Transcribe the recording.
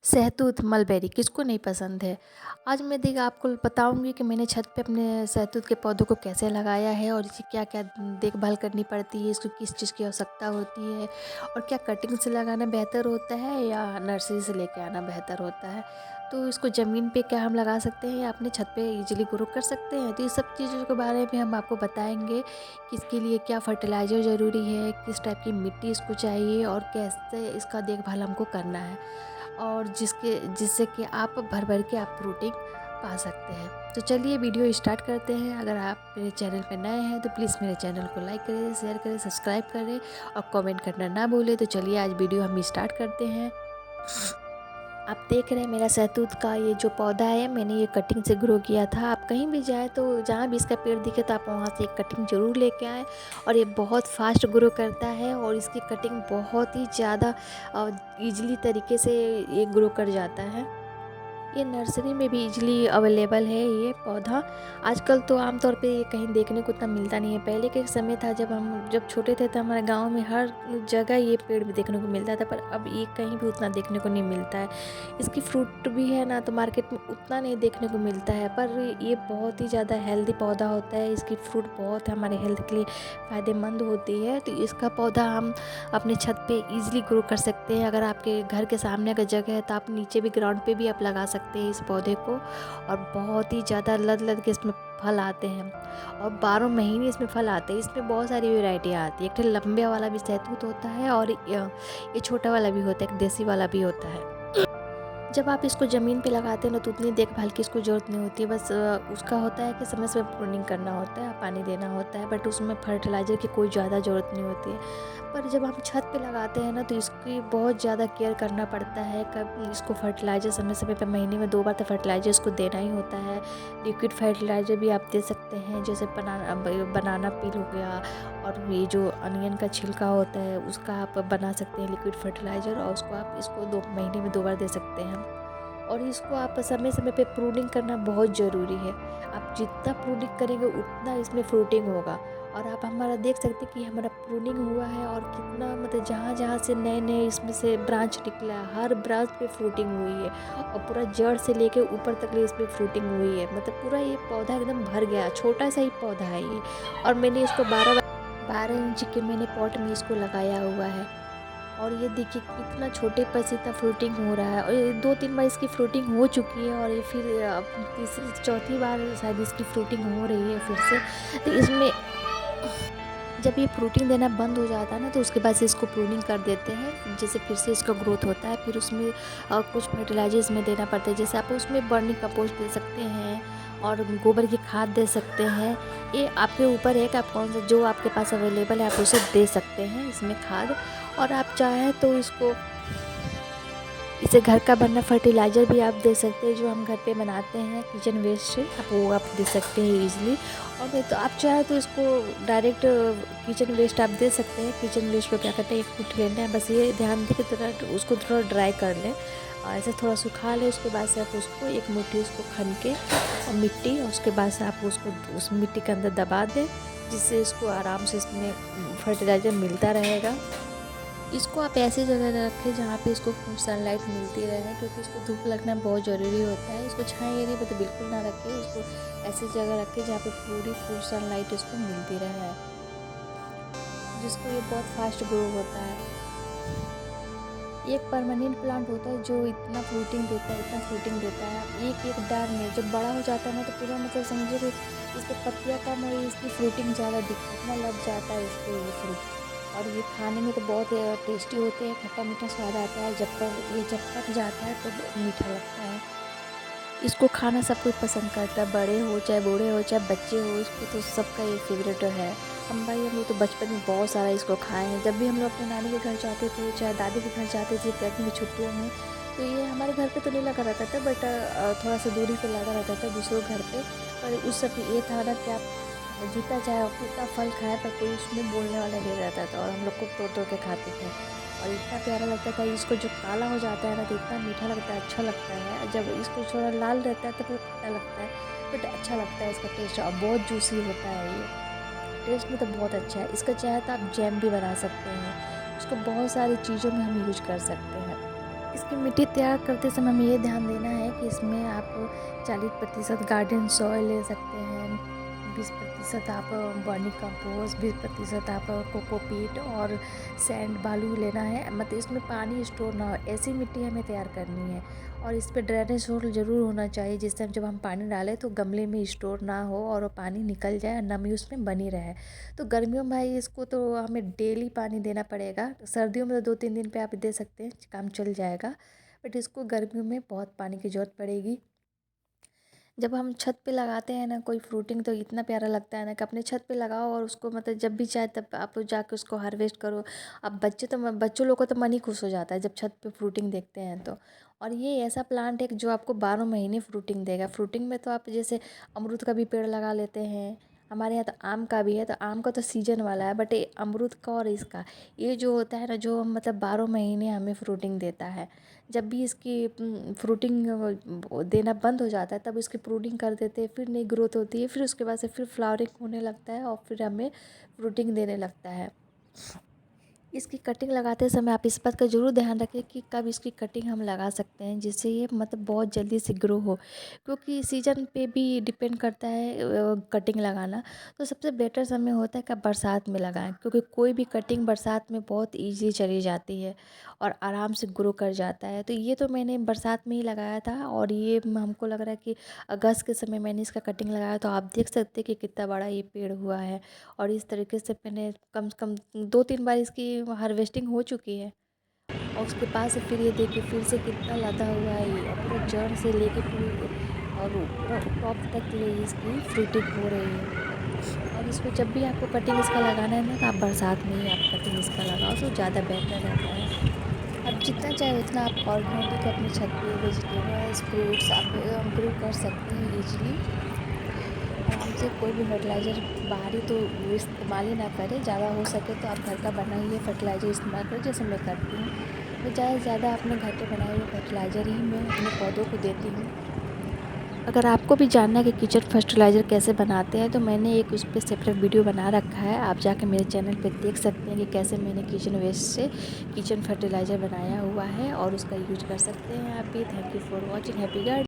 सहतूत मलबेरी किसको नहीं पसंद है। आज मैं आपको बताऊंगी कि मैंने छत पे अपने सहतूत के पौधों को कैसे लगाया है और इसकी क्या क्या देखभाल करनी पड़ती है, इसको किस चीज़ की आवश्यकता होती है और क्या कटिंग से लगाना बेहतर होता है या नर्सरी से लेके आना बेहतर होता है। तो इसको ज़मीन पे क्या हम लगा सकते हैं या अपने छत पे इजीली ग्रो कर सकते हैं। तो ये सब चीज़ों के बारे में हम आपको बताएंगे कि इसके लिए क्या फर्टिलाइज़र ज़रूरी है, किस टाइप की मिट्टी इसको चाहिए और कैसे इसका देखभाल हमको करना है और जिससे कि आप भर भर के आप प्रोटीन पा सकते हैं। तो चलिए वीडियो स्टार्ट करते हैं। अगर आप मेरे चैनल पर नए हैं तो प्लीज़ मेरे चैनल को लाइक करें, शेयर करें, सब्सक्राइब करें और कमेंट करना ना भूलें। तो चलिए आज वीडियो हम स्टार्ट करते हैं। आप देख रहे हैं मेरा सहतूत का ये जो पौधा है, मैंने ये कटिंग से ग्रो किया था। आप कहीं भी जाएँ तो जहाँ भी इसका पेड़ दिखे तो आप वहाँ से एक कटिंग ज़रूर लेके आएँ। और ये बहुत फास्ट ग्रो करता है और इसकी कटिंग बहुत ही ज़्यादा ईज़िली तरीके से ये ग्रो कर जाता है। ये नर्सरी में भी इजीली अवेलेबल है ये पौधा। आजकल तो आमतौर पे ये कहीं देखने को उतना मिलता नहीं है। पहले के एक समय था जब छोटे थे तो हमारे गांव में हर जगह ये पेड़ भी देखने को मिलता था, पर अब ये कहीं भी उतना देखने को नहीं मिलता है। इसकी फ्रूट भी है ना तो मार्केट में उतना नहीं देखने को मिलता है, पर ये बहुत ही ज़्यादा हेल्दी पौधा होता है। इसकी फ्रूट बहुत हमारे हेल्थ के लिए फ़ायदेमंद होती है। तो इसका पौधा हम अपने छत पे इजीली ग्रो कर सकते हैं। अगर आपके घर के सामने अगर जगह है तो आप नीचे भी ग्राउंड पे भी आप लगा सकते हैं इस पौधे को। और बहुत ही ज़्यादा लद लद के इसमें फल आते हैं और 12 महीने इसमें फल आते हैं। इसमें बहुत सारी वैरायटियाँ आती है। एक तो लंबे वाला भी सहतूत होता है और ये छोटा वाला भी होता है, एक देसी वाला भी होता है। जब आप इसको ज़मीन पे लगाते हैं ना तो उतनी देखभाल की इसको ज़रूरत नहीं होती है। बस उसका होता है कि समय समय प्रूनिंग करना होता है, पानी देना होता है, बट उसमें फर्टिलाइज़र की कोई ज़्यादा ज़रूरत नहीं होती है। पर जब हम छत पे लगाते हैं ना तो इसकी बहुत ज़्यादा केयर करना पड़ता है। कब इसको फर्टिलाइज़र समय समय पे महीने में 2 बार तो फर्टिलाइज़र इसको देना ही होता है। लिक्विड फर्टिलाइज़र भी आप दे सकते हैं, जैसे बनाना पील हो गया और ये जो अनियन का छिलका होता है उसका आप बना सकते हैं लिक्विड फर्टिलाइज़र, और उसको आप इसको 2 महीने में 2 बार दे सकते हैं। और इसको आप समय समय पे प्रूनिंग करना बहुत ज़रूरी है। आप जितना प्रूनिंग करेंगे उतना इसमें फ्रूटिंग होगा। और आप हमारा देख सकते हैं कि हमारा प्रूनिंग हुआ है और कितना मतलब जहाँ जहाँ से नए नए इसमें से ब्रांच निकला है, हर ब्रांच पे फ्रूटिंग हुई है और पूरा जड़ से लेके ऊपर तक इसमें फ्रूटिंग हुई है। मतलब पूरा ये पौधा एकदम भर गया। छोटा सा ही पौधा है ये। और मैंने इसको 12 इंच के मैंने पॉट में इसको लगाया हुआ है। और ये देखिए कितना छोटे पर से इतना फ्रूटिंग हो रहा है और ये 2-3 बार इसकी फ्रूटिंग हो चुकी है और ये फिर अब तीसरी चौथी बार शायद इसकी फ्रूटिंग हो रही है फिर से। तो इसमें जब ये फ्रूटिंग देना बंद हो जाता है ना तो उसके बाद से इसको प्रूनिंग कर देते हैं, जैसे फिर से इसका ग्रोथ होता है। फिर उसमें कुछ फर्टिलाइजर इसमें देना पड़ता है, जैसे आप उसमें बर्मी कंपोस्ट दे सकते हैं और गोबर की खाद दे सकते हैं। ये आपके ऊपर है कि आप कौन सा जो आपके पास अवेलेबल है आप उसे दे सकते हैं इसमें खाद। और आप चाहें तो इसे घर का बना फर्टिलाइज़र भी आप दे सकते हैं, जो हम घर पे बनाते हैं किचन वेस्ट से, आप दे सकते हैं ईज़िली। और नहीं तो आप चाहे तो इसको डायरेक्ट किचन वेस्ट आप दे सकते हैं। किचन वेस्ट को क्या करते हैं, एक मुट्ठी लेना है, बस ये ध्यान दें कि उसको थोड़ा ड्राई कर लें, ऐसे थोड़ा सुखा लें। उसके बाद से आप उसको एक मुट्ठी उसको खन के और मिट्टी, और उसके बाद से आप उसको उस मिट्टी के अंदर दबा दें, जिससे इसको आराम से इसमें फर्टिलाइज़र मिलता रहेगा। इसको आप ऐसी जगह रखें जहाँ पे इसको खूब सनलाइट मिलती रहे, क्योंकि इसको धूप लगना बहुत ज़रूरी होता है। इसको छाया एरिया पे तो बिल्कुल ना रखें, इसको ऐसी जगह रखें जहाँ पे पूरी फुल सनलाइट इसको मिलती रहे, जिसको ये बहुत फास्ट ग्रो होता है। ये एक परमानेंट प्लांट होता है जो इतना फ्रूटिंग देता है। एक एक डाल में जब बड़ा हो जाता है ना तो पूरा मतलब समझिए कि इस पर पत्तियाँ कम और इसकी फ्रूटिंग ज़्यादा दिखना लग जाता है इस पर ये फ्रूट। और ये खाने में तो बहुत टेस्टी होते हैं, खट्टा मीठा स्वाद आता है। जब पक जाता है तो मीठा लगता है। इसको खाना सब कोई पसंद करता है, बड़े हो चाहे बूढ़े हो चाहे बच्चे हो, इसको तो सबका ये फेवरेट है। हम लोग तो बचपन में बहुत सारा इसको खाए हैं। जब भी हम लोग अपने नानी के घर जाते थे चाहे दादी के घर जाते थे गर्मी की छुट्टियों में, तो ये हमारे घर पे तो नहीं लगा रहता था, बट थोड़ा सा दूरी पे लगा रहता था दूसरों घर पे। पर उस समय ये था ना कि आप जितना चाहे उतना फल खाए पर कोई उसमें बोलने वाला नहीं रहता था, और हम लोग को तोड़ के खाते थे और इतना प्यारा लगता था। इसको जो काला हो जाता है ना तो इतना मीठा लगता है, अच्छा लगता है। जब इसको थोड़ा लाल रहता है तो फिर खट्टा लगता है, बट अच्छा लगता है इसका टेस्ट, और बहुत जूसी होता है ये। टेस्ट में तो बहुत अच्छा है। इसका चाहे तो आप जैम भी बना सकते हैं, इसको बहुत सारी चीज़ों में हम यूज कर सकते हैं। इस इसकी मिट्टी तैयार करते समय हमें ये ध्यान देना है कि इसमें आप 40% गार्डन सॉइल ले सकते हैं, 20% आप वर्मी कंपोस्ट, 20% आप कोकोपीट और सैंड बालू लेना है। मतलब इसमें पानी स्टोर ना हो, ऐसी मिट्टी हमें तैयार करनी है। और इस पे ड्रेनेज होल ज़रूर होना चाहिए, जिससे जब हम पानी डालें तो गमले में स्टोर ना हो और वो पानी निकल जाए, नमी उसमें बनी रहे। तो गर्मियों में भाई इसको तो हमें डेली पानी देना पड़ेगा। सर्दियों में तो 2-3 दिन पे आप दे सकते हैं, काम चल जाएगा। बट इसको गर्मियों में बहुत पानी की ज़रूरत पड़ेगी। जब हम छत पे लगाते हैं ना कोई फ्रूटिंग, तो इतना प्यारा लगता है ना कि अपने छत पे लगाओ और उसको मतलब जब भी चाहे तब आप जाके उसको हार्वेस्ट करो। अब बच्चों लोग को तो मन ही खुश हो जाता है जब छत पे फ्रूटिंग देखते हैं तो। और ये ऐसा प्लांट है कि जो आपको 12 महीने फ्रूटिंग देगा। फ्रूटिंग में तो आप जैसे अमरूद का भी पेड़ लगा लेते हैं, हमारे यहाँ तो आम का भी है, तो आम का तो सीजन वाला है, बट ये अमरूद का और इसका ये जो होता है ना, जो मतलब 12 महीने हमें फ्रूटिंग देता है। जब भी इसकी फ्रूटिंग देना बंद हो जाता है तब इसकी प्रूनिंग कर देते हैं, फिर नई ग्रोथ होती है, फिर उसके बाद से फिर फ्लावरिंग होने लगता है और फिर हमें फ्रूटिंग देने लगता है। इसकी कटिंग लगाते समय आप इस बात का ज़रूर ध्यान रखें कि कब इसकी कटिंग हम लगा सकते हैं, जिससे ये मतलब बहुत जल्दी से ग्रो हो, क्योंकि सीजन पे भी डिपेंड करता है कटिंग लगाना। तो सबसे बेटर समय होता है कि आप बरसात में लगाएं, क्योंकि कोई भी कटिंग बरसात में बहुत ईजी चली जाती है और आराम से ग्रो कर जाता है। तो ये तो मैंने बरसात में ही लगाया था और ये हमको लग रहा है कि अगस्त के समय मैंने इसका कटिंग लगाया, तो आप देख सकते हैं कि कितना बड़ा ये पेड़ हुआ है। और इस तरीके से मैंने कम से कम 2-3 बार इसकी हार्वेस्टिंग हो चुकी है। और उसके बाद से फिर ये देखिए फिर से कितना लदा हुआ है ये, और पूरा जड़ से लेके पूरी और पूरा टॉप तक ये इसकी फ्रूटिंग हो रही है। और इसको जब भी आपको कटिंग इसका लगाना है ना, तो आप बरसात में ही आप कटिंग इसका लगाओ तो ज़्यादा बेहतर रहता है। अब जितना चाहे उतना आप ऑर्गेनिक अपनी छत पे वेजिटेबल्स फ्रूट्स आप ग्रो कर सकते हैं ईजिली आराम से। कोई भी फर्टिलाइज़र बाहरी तो इस्तेमाल ही ना करें, ज़्यादा हो सके तो आप घर का बना हुआ फर्टिलाइज़र इस्तेमाल करें, जैसे मैं करती हूँ। मैं ज़्यादा से ज़्यादा अपने घर के बनाए हुए फर्टिलाइज़र ही मैं अपने पौधों को देती हूँ। अगर आपको भी जानना है कि किचन फर्टिलाइज़र कैसे बनाते हैं, तो मैंने एक उस पर सेपरेट वीडियो बना रखा है, आप जाकर मेरे चैनल पे देख सकते हैं कि कैसे मैंने किचन वेस्ट से किचन फर्टिलाइज़र बनाया हुआ है और उसका यूज कर सकते हैं आप भी। Thank you for watching. Happy gardening.